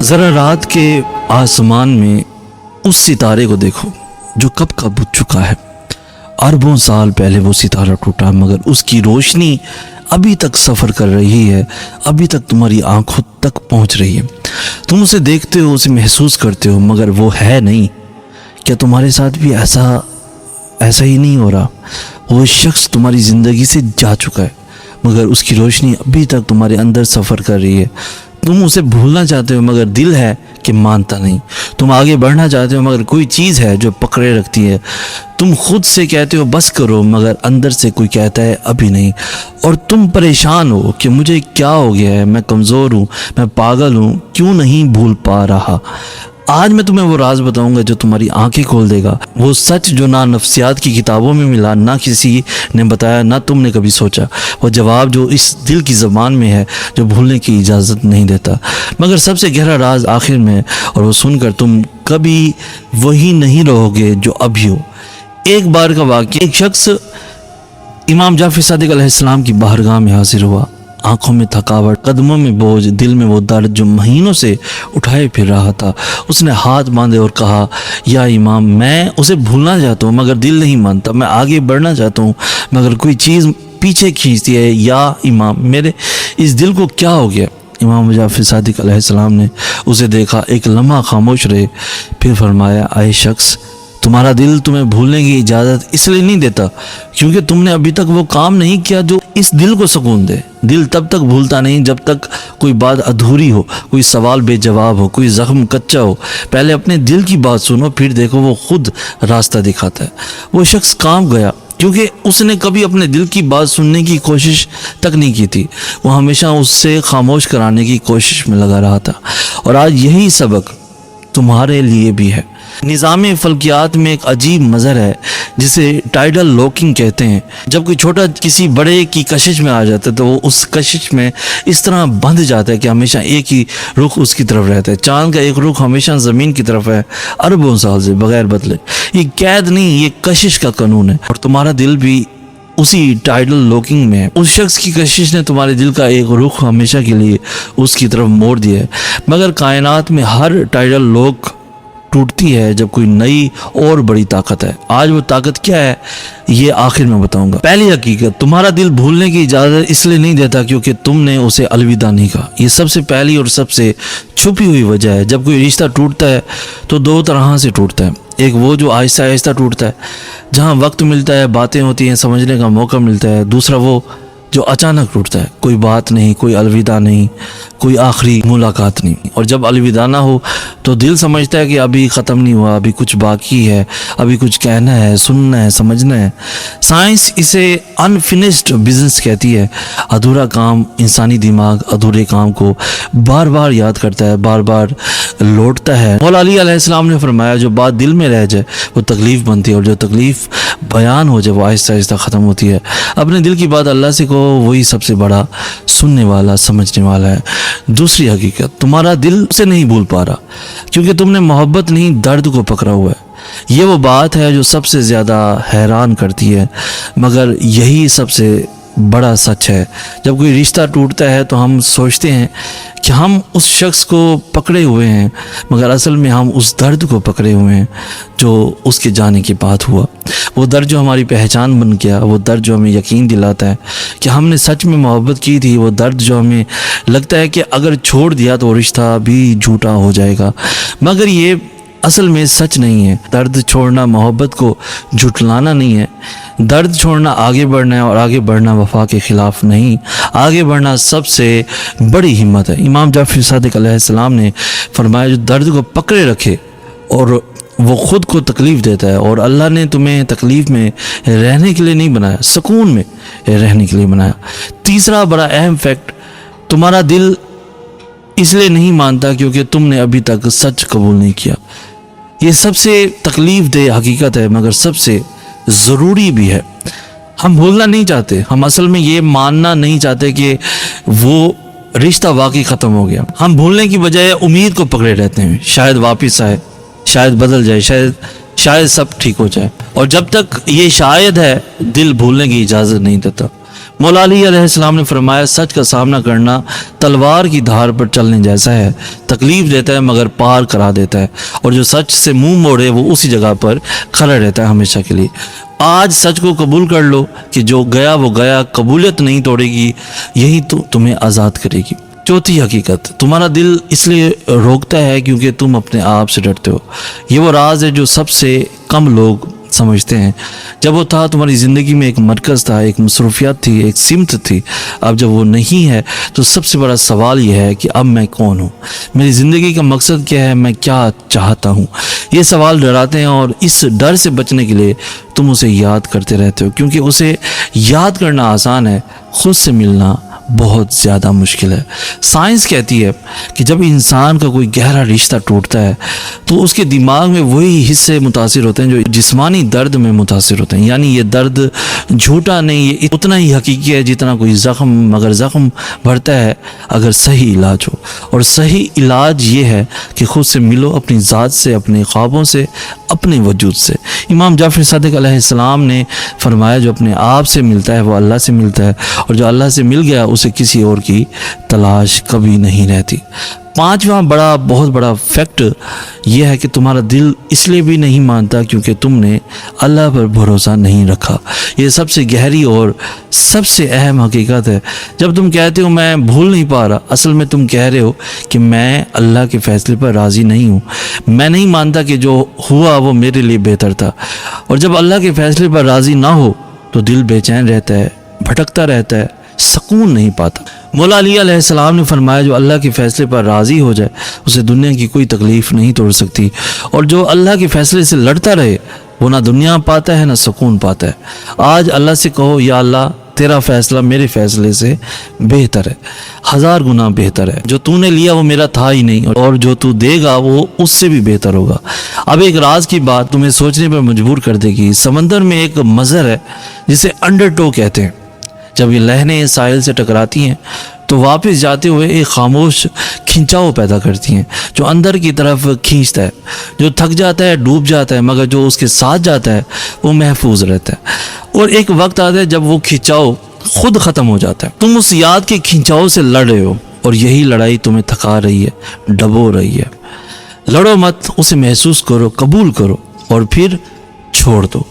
ذرا رات کے آسمان میں اس ستارے کو دیکھو جو کب کا بجھ چکا ہے۔ اربوں سال پہلے وہ ستارہ ٹوٹا، مگر اس کی روشنی ابھی تک سفر کر رہی ہے، ابھی تک تمہاری آنکھوں تک پہنچ رہی ہے۔ تم اسے دیکھتے ہو، اسے محسوس کرتے ہو، مگر وہ ہے نہیں۔ کیا تمہارے ساتھ بھی ایسا ہی نہیں ہو رہا؟ وہ شخص تمہاری زندگی سے جا چکا ہے، مگر اس کی روشنی ابھی تک تمہارے اندر سفر کر رہی ہے۔ تم اسے بھولنا چاہتے ہو، مگر دل ہے کہ مانتا نہیں۔ تم آگے بڑھنا چاہتے ہو، مگر کوئی چیز ہے جو پکڑے رکھتی ہے۔ تم خود سے کہتے ہو بس کرو، مگر اندر سے کوئی کہتا ہے ابھی نہیں۔ اور تم پریشان ہو کہ مجھے کیا ہو گیا ہے، میں کمزور ہوں، میں پاگل ہوں، کیوں نہیں بھول پا رہا۔ آج میں تمہیں وہ راز بتاؤں گا جو تمہاری آنکھیں کھول دے گا، وہ سچ جو نہ نفسیات کی کتابوں میں ملا، نہ کسی نے بتایا، نہ تم نے کبھی سوچا، وہ جواب جو اس دل کی زبان میں ہے جو بھولنے کی اجازت نہیں دیتا، مگر سب سے گہرا راز آخر میں ہے، اور وہ سن کر تم کبھی وہی نہیں رہو گے جو ابھی ہو۔ ایک بار کا واقعہ، ایک شخص امام جعفر صادق علیہ السلام کی بارگاہ میں حاضر ہوا۔ آنکھوں میں تھکاوٹ، قدموں میں بوجھ، دل میں وہ درد جو مہینوں سے اٹھائے پھر رہا تھا۔ اس نے ہاتھ باندھے اور کہا، یا امام، میں اسے بھولنا چاہتا ہوں مگر دل نہیں مانتا، میں آگے بڑھنا چاہتا ہوں مگر کوئی چیز پیچھے کھینچتی ہے، یا امام میرے اس دل کو کیا ہو گیا؟ امام جعفر صادق علیہ السلام نے اسے دیکھا، ایک لمحہ خاموش رہے، پھر فرمایا، اے شخص، تمہارا دل تمہیں بھولنے کی اجازت اس لیے نہیں دیتا کیونکہ تم نے ابھی تک وہ کام نہیں کیا جو اس دل کو سکون دے۔ دل تب تک بھولتا نہیں جب تک کوئی بات ادھوری ہو، کوئی سوال بے جواب ہو، کوئی زخم کچا ہو۔ پہلے اپنے دل کی بات سنو، پھر دیکھو وہ خود راستہ دکھاتا ہے۔ وہ شخص کام گیا کیونکہ اس نے کبھی اپنے دل کی بات سننے کی کوشش تک نہیں کی تھی۔ وہ ہمیشہ اس سے خاموش کرانے کی کوشش میں لگا رہا تھا، اور آج یہی سبق تمہارے لیے بھی ہے۔ نظام فلکیات میں ایک عجیب مظہر ہے جسے ٹائیڈل لاکنگ کہتے ہیں۔ جب کوئی چھوٹا کسی بڑے کی کشش میں آ جاتا ہے تو وہ اس کشش میں اس طرح بندھ جاتا ہے کہ ہمیشہ ایک ہی رخ اس کی طرف رہتا ہے۔ چاند کا ایک رخ ہمیشہ زمین کی طرف ہے، اربوں سال سے بغیر بدلے۔ یہ قید نہیں، یہ کشش کا قانون ہے، اور تمہارا دل بھی اسی ٹائیڈل لاکنگ میں ہے۔ اس شخص کی کشش نے تمہارے دل کا ایک رخ ہمیشہ کے لیے اس کی طرف موڑ دیا ہے، مگر کائنات میں ہر ٹائیڈل لاک ٹوٹتی ہے جب کوئی نئی اور بڑی طاقت ہے۔ آج وہ طاقت کیا ہے یہ آخر میں بتاؤں گا۔ پہلی حقیقت، تمہارا دل بھولنے کی اجازت اس لیے نہیں دیتا کیونکہ تم نے اسے الوداع نہیں کہا۔ یہ سب سے پہلی اور سب سے چھپی ہوئی وجہ ہے۔ جب کوئی رشتہ ٹوٹتا ہے تو دو طرح سے ٹوٹتا ہے۔ ایک وہ جو آہستہ آہستہ ٹوٹتا ہے، جہاں وقت ملتا ہے، باتیں ہوتی ہیں، سمجھنے کا موقع ملتا ہے۔ دوسرا وہ جو اچانک ٹوٹتا ہے، کوئی بات نہیں، کوئی الوداع نہیں، کوئی آخری ملاقات نہیں، اور جب الوداع نہ ہو تو دل سمجھتا ہے کہ ابھی ختم نہیں ہوا، ابھی کچھ باقی ہے، ابھی کچھ کہنا ہے، سننا ہے، سمجھنا ہے۔ سائنس اسے انفنشڈ بزنس کہتی ہے۔ ادھورا کام، انسانی دماغ ادھورے کام کو بار بار یاد کرتا ہے، بار بار لوٹتا ہے۔ مولا علی علیہ السلام نے فرمایا، جو بات دل میں رہ جائے وہ تکلیف بنتی ہے، اور جو تکلیف بیان ہو جائے وہ آہستہ آہستہ ختم ہوتی ہے۔ اپنے دل کی بات اللہ سے کہو، وہی سب سے بڑا سننے والا، سمجھنے والا ہے۔ دوسری حقیقت، تمہارا دل سے نہیں بھول پا رہا کیونکہ تم نے محبت نہیں، درد کو پکڑا ہوا ہے۔ یہ وہ بات ہے جو سب سے زیادہ حیران کرتی ہے، مگر یہی سب سے بڑا سچ ہے۔ جب کوئی رشتہ ٹوٹتا ہے تو ہم سوچتے ہیں کہ ہم اس شخص کو پکڑے ہوئے ہیں، مگر اصل میں ہم اس درد کو پکڑے ہوئے ہیں جو اس کے جانے کے بعد ہوا۔ وہ درد جو ہماری پہچان بن گیا، وہ درد جو ہمیں یقین دلاتا ہے کہ ہم نے سچ میں محبت کی تھی، وہ درد جو ہمیں لگتا ہے کہ اگر چھوڑ دیا تو رشتہ بھی جھوٹا ہو جائے گا، مگر یہ اصل میں سچ نہیں ہے۔ درد چھوڑنا محبت کو جھٹلانا نہیں ہے، درد چھوڑنا آگے بڑھنا ہے، اور آگے بڑھنا وفا کے خلاف نہیں، آگے بڑھنا سب سے بڑی ہمت ہے۔ امام جعفر صادق علیہ السلام نے فرمایا، جو درد کو پکڑے رکھے اور وہ خود کو تکلیف دیتا ہے، اور اللہ نے تمہیں تکلیف میں رہنے کے لیے نہیں بنایا، سکون میں رہنے کے لیے بنایا۔ تیسرا بڑا اہم فیکٹ، تمہارا دل اس لیے نہیں مانتا کیونکہ تم نے ابھی تک سچ قبول نہیں کیا۔ یہ سب سے تکلیف دہ حقیقت ہے، مگر سب سے ضروری بھی ہے۔ ہم بھولنا نہیں چاہتے، ہم اصل میں یہ ماننا نہیں چاہتے کہ وہ رشتہ واقعی ختم ہو گیا۔ ہم بھولنے کی بجائے امید کو پکڑے رہتے ہیں، شاید واپس آئے، شاید بدل جائے، شاید سب ٹھیک ہو جائے، اور جب تک یہ شاید ہے دل بھولنے کی اجازت نہیں دیتا۔ مولا علی علیہ السلام نے فرمایا سچ کا سامنا کرنا تلوار کی دھار پر چلنے جیسا ہے، تکلیف دیتا ہے مگر پار کرا دیتا ہے، اور جو سچ سے منہ موڑے وہ اسی جگہ پر کھڑا رہتا ہے ہمیشہ کے لیے۔ آج سچ کو قبول کر لو کہ جو گیا وہ گیا، قبولیت نہیں توڑے گی، یہی تو تمہیں آزاد کرے گی۔ چوتھی حقیقت، تمہارا دل اس لیے روکتا ہے کیونکہ تم اپنے آپ سے ڈرتے ہو۔ یہ وہ راز ہے جو سب سے کم لوگ سمجھتے ہیں۔ جب وہ تھا تمہاری زندگی میں ایک مرکز تھا، ایک مصروفیات تھی، ایک سمت تھی۔ اب جب وہ نہیں ہے تو سب سے بڑا سوال یہ ہے کہ اب میں کون ہوں، میری زندگی کا مقصد کیا ہے، میں کیا چاہتا ہوں۔ یہ سوال ڈراتے ہیں اور اس ڈر سے بچنے کے لیے تم اسے یاد کرتے رہتے ہو، کیونکہ اسے یاد کرنا آسان ہے، خود سے ملنا بہت زیادہ مشکل ہے۔ سائنس کہتی ہے کہ جب انسان کا کوئی گہرا رشتہ ٹوٹتا ہے تو اس کے دماغ میں وہی حصے متاثر ہوتے ہیں جو جسمانی درد میں متاثر ہوتے ہیں، یعنی یہ درد جھوٹا نہیں، یہ اتنا ہی حقیقی ہے جتنا کوئی زخم، مگر زخم بڑھتا ہے اگر صحیح علاج ہو، اور صحیح علاج یہ ہے کہ خود سے ملو، اپنی ذات سے، اپنے خوابوں سے، اپنے وجود سے۔ امام جعفر صادق علیہ السلام نے فرمایا جو اپنے آپ سے ملتا ہے وہ اللہ سے ملتا ہے، اور جو اللہ سے مل گیا اسے کسی اور کی تلاش کبھی نہیں رہتی۔ پانچواں بہت بڑا فیکٹ یہ ہے کہ تمہارا دل اس لیے بھی نہیں مانتا کیونکہ تم نے اللہ پر بھروسہ نہیں رکھا۔ یہ سب سے گہری اور سب سے اہم حقیقت ہے۔ جب تم کہتے ہو میں بھول نہیں پا رہا، اصل میں تم کہہ رہے ہو کہ میں اللہ کے فیصلے پر راضی نہیں ہوں، میں نہیں مانتا کہ جو ہوا وہ میرے لیے بہتر تھا۔ اور جب اللہ کے فیصلے پر راضی نہ ہو تو دل بے چین رہتا ہے، بھٹکتا رہتا ہے، سکون نہیں پاتا۔ مولا علی علیہ السلام نے فرمایا جو اللہ کے فیصلے پر راضی ہو جائے اسے دنیا کی کوئی تکلیف نہیں توڑ سکتی، اور جو اللہ کے فیصلے سے لڑتا رہے وہ نہ دنیا پاتا ہے نہ سکون پاتا ہے۔ آج اللہ سے کہو یا اللہ تیرا فیصلہ میرے فیصلے سے بہتر ہے، 1000 گنا بہتر ہے، جو تو نے لیا وہ میرا تھا ہی نہیں، اور جو تو دے گا وہ اس سے بھی بہتر ہوگا۔ اب ایک راز کی بات تمہیں سوچنے پر مجبور کر دے گی۔ سمندر میں ایک مضر ہے جسے انڈر ٹو کہتے ہیں۔ جب یہ لہریں ساحل سے ٹکراتی ہیں تو واپس جاتے ہوئے ایک خاموش کھنچاؤ پیدا کرتی ہیں جو اندر کی طرف کھینچتا ہے۔ جو تھک جاتا ہے ڈوب جاتا ہے، مگر جو اس کے ساتھ جاتا ہے وہ محفوظ رہتا ہے۔ اور ایک وقت آتا ہے جب وہ کھنچاؤ خود ختم ہو جاتا ہے۔ تم اس یاد کے کھنچاؤ سے لڑ رہے ہو اور یہی لڑائی تمہیں تھکا رہی ہے، ڈبو رہی ہے۔ لڑو مت، اسے محسوس کرو، قبول کرو اور پھر چھوڑ دو۔